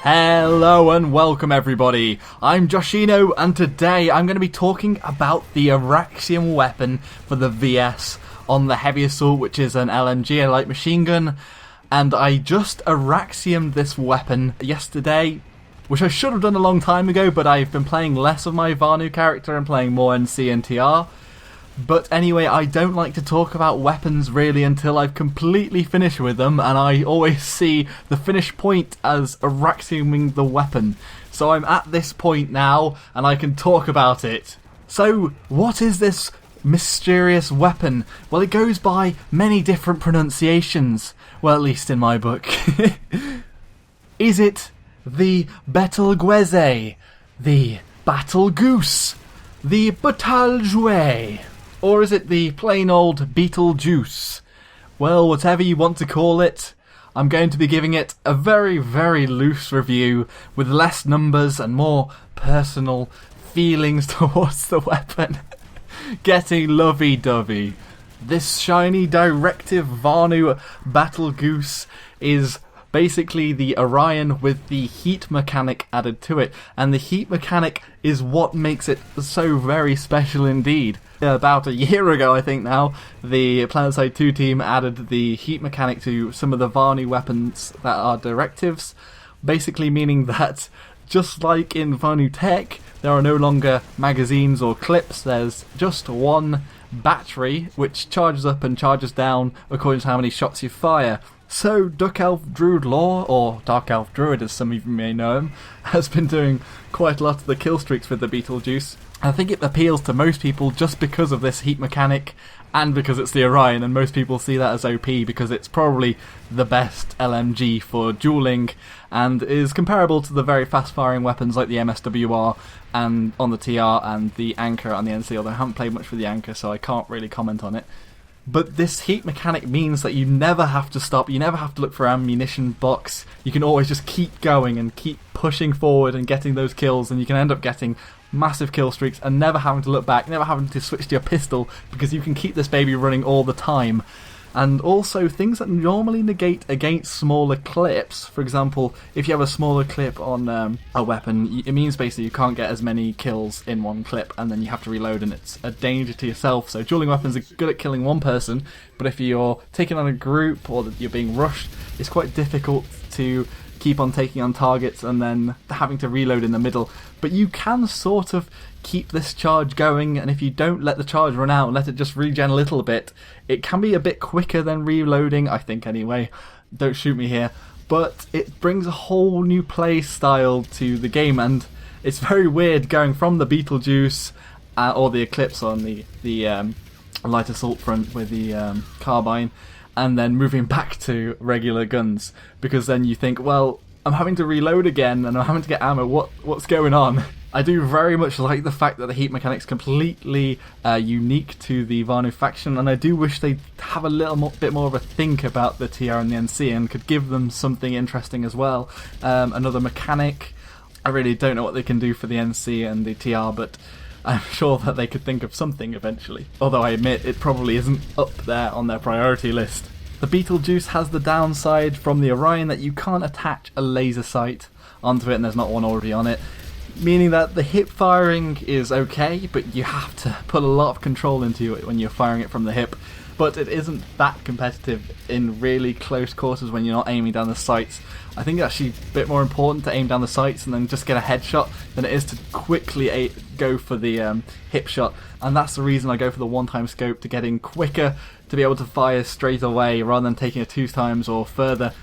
Hello and welcome everybody, I'm Joshino and today I'm going to be talking about the Auraxium weapon for the VS on the heavy assault, which is an LMG, a light machine gun, and I just Auraxiumed this weapon yesterday, which I should have done a long time ago, but I've been playing less of my Vanu character and playing more NC and TR. But anyway, I don't like to talk about weapons really until I've completely finished with them, and I always see the finish point as Auraxiuming the weapon. So I'm at this point now, and I can talk about it. So, what is this mysterious weapon? Well, it goes by many different pronunciations. Well, at least in my book. Is it the Betelgeuse, the Betelgeuse, the Betelgeuse? Or is it the plain old Betelgeuse? Well, whatever you want to call it, I'm going to be giving it a very, very loose review with less numbers and more personal feelings towards the weapon. Getting lovey-dovey. This shiny directive Vanu Betelgeuse is basically the Orion with the heat mechanic added to it, and the heat mechanic is what makes it so very special indeed. About a year ago, I think now, the Planetside 2 team added the heat mechanic to some of the Vanu weapons that are directives, basically meaning that, just like in Vanu Tech, there are no longer magazines or clips, there's just one battery which charges up and charges down according to how many shots you fire. So Duck Elf Druid Law, or Dark Elf Druid as some of you may know him, has been doing quite a lot of the kill streaks with the Betelgeuse. I think it appeals to most people just because of this heat mechanic and because it's the Orion, and most people see that as OP because it's probably the best LMG for dueling and is comparable to the very fast firing weapons like the MSWR and on the TR and the Anchor on the NC, although I haven't played much with the Anchor so I can't really comment on it. But this heat mechanic means that you never have to stop, you never have to look for ammunition box, you can always just keep going and keep pushing forward and getting those kills, and you can end up getting massive kill streaks and never having to look back, never having to switch to your pistol, because you can keep this baby running all the time. And also things that normally negate against smaller clips, for example, if you have a smaller clip on a weapon, it means basically you can't get as many kills in one clip and then you have to reload and it's a danger to yourself. So dueling weapons are good at killing one person, but if you're taking on a group or that you're being rushed, it's quite difficult to keep on taking on targets and then having to reload in the middle. But you can sort of keep this charge going, and if you don't let the charge run out and let it just regen a little bit, it can be a bit quicker than reloading, I think anyway. Don't shoot me here. But it brings a whole new play style to the game, and it's very weird going from the Betelgeuse or the Eclipse on the light assault front with the carbine, and then moving back to regular guns, because then you think, well, I'm having to reload again and I'm having to get ammo, what's going on? I do very much like the fact that the heat mechanic's completely unique to the Vanu faction, and I do wish they'd have a little bit more of a think about the TR and the NC and could give them something interesting as well. Another mechanic. I really don't know what they can do for the NC and the TR, but I'm sure that they could think of something eventually. Although I admit it probably isn't up there on their priority list. The Betelgeuse has the downside from the Orion that you can't attach a laser sight onto it, and there's not one already on it. Meaning that the hip firing is okay, but you have to put a lot of control into it when you're firing it from the hip. But it isn't that competitive in really close quarters when you're not aiming down the sights. I think it's actually a bit more important to aim down the sights and then just get a headshot than it is to quickly go for the hip shot. And that's the reason I go for the one-time scope, to get in quicker, to be able to fire straight away rather than taking it 2 times or further.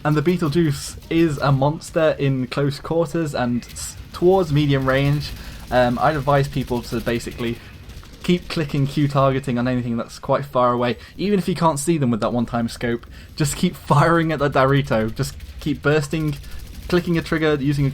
And the Betelgeuse is a monster in close quarters and towards medium range. I'd advise people to basically keep clicking Q targeting on anything that's quite far away. Even if you can't see them with that one-time scope, just keep firing at the Dorito. Just keep bursting, clicking a trigger, using a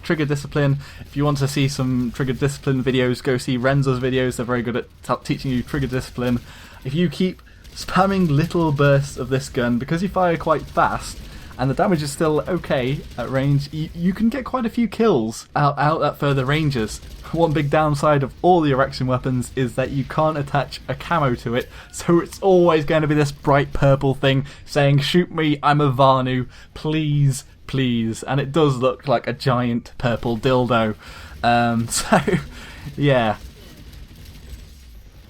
trigger discipline. If you want to see some trigger discipline videos, go see Renzo's videos. They're very good at teaching you trigger discipline. If you keep spamming little bursts of this gun, because you fire quite fast, and the damage is still okay at range. You can get quite a few kills out at further ranges. One big downside of all the Auraxium weapons is that you can't attach a camo to it, so it's always going to be this bright purple thing saying, "Shoot me, I'm a Vanu, please, please," and it does look like a giant purple dildo. So, yeah.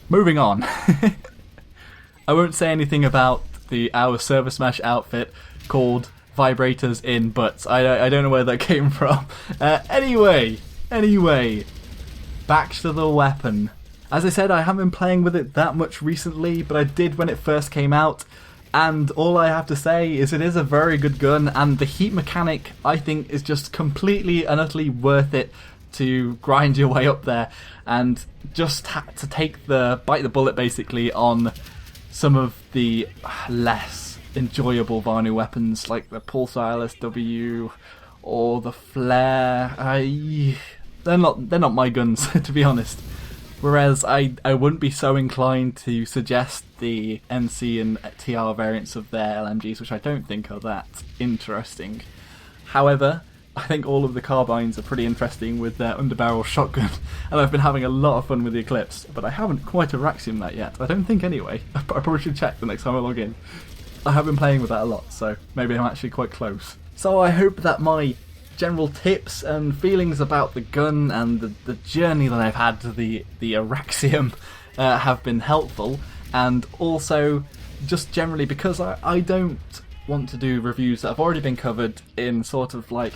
Moving on. I won't say anything about our Service Mesh outfit called Vibrators in Butts. I don't know where that came from. Anyway, back to the weapon. As I said, I haven't been playing with it that much recently, but I did when it first came out, and all I have to say is it is a very good gun, and the heat mechanic, I think, is just completely and utterly worth it to grind your way up there, and just to bite the bullet basically on some of the less enjoyable Vanu weapons, like the Pulsar LSW or the Flare. They're not my guns, to be honest. Whereas I wouldn't be so inclined to suggest the NC and TR variants of their LMGs, which I don't think are that interesting. However, I think all of the carbines are pretty interesting with their underbarrel shotgun, and I've been having a lot of fun with the Eclipse, but I haven't quite Auraxium that yet. I don't think anyway. I probably should check the next time I log in. I have been playing with that a lot, so maybe I'm actually quite close. So I hope that my general tips and feelings about the gun and the journey that I've had to the Auraxium have been helpful, and also just generally because I don't want to do reviews that have already been covered in sort of like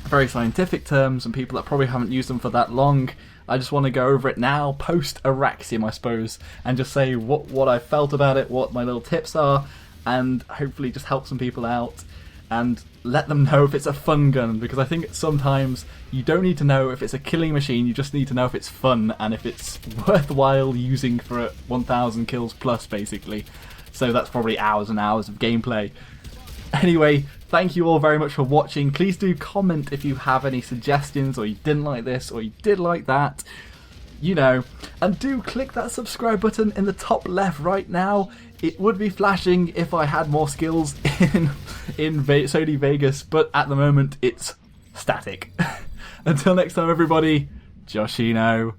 very scientific terms and people that probably haven't used them for that long. I just want to go over it now, post Auraxium I suppose, and just say what I felt about it, what my little tips are, and hopefully just help some people out and let them know if it's a fun gun, because I think sometimes you don't need to know if it's a killing machine, you just need to know if it's fun and if it's worthwhile using for 1000 kills plus basically. So that's probably hours and hours of gameplay. Anyway, thank you all very much for watching. Please do comment if you have any suggestions, or you didn't like this, or you did like that. You know, and do click that subscribe button in the top left right now. It would be flashing if I had more skills in Sony Vegas, but at the moment it's static. Until next time everybody, Joshino.